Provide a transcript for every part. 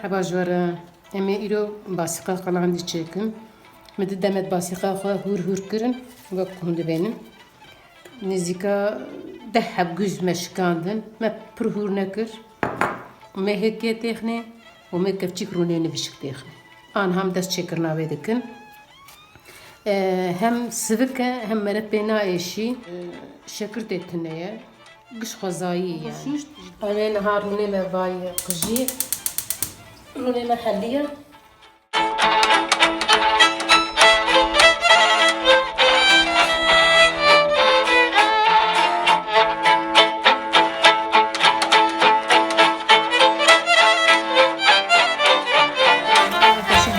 مرحبا جوارا امی ایرو باسیقا قلاندی چکم مده دمت باسیقا خواه هور کرن و کند بینن نزیکا ده حب گوز مشکاندن ما پر هور نکر ما هکه تخنه و ما کفچی کرونه نبشک تخنه آن هم دست چکرنا ویدکن hem sıvıka hem meret bena eşi şekert ettineye gış khazayı yani. Ana nahar rune me bay qji rune me haliye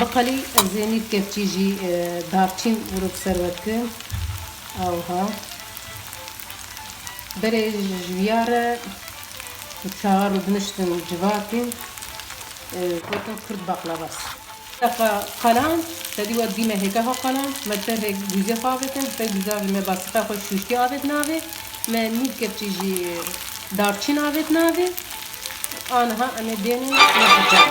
بقالي زيني كيف تيجي دارتين وروك سروتكم او ها بري جويارة وشار وبنشتن جواتين وكن كرد بقلباس قلم تدي ودي ما هيك ها قلم ما تر هيك جوزي خافتن فجوزا ما باسطة خوش شوشتي آبت ناوي ما نيد كيف تيجي دارتين آبت ناوي انا ها انا ديني نفجر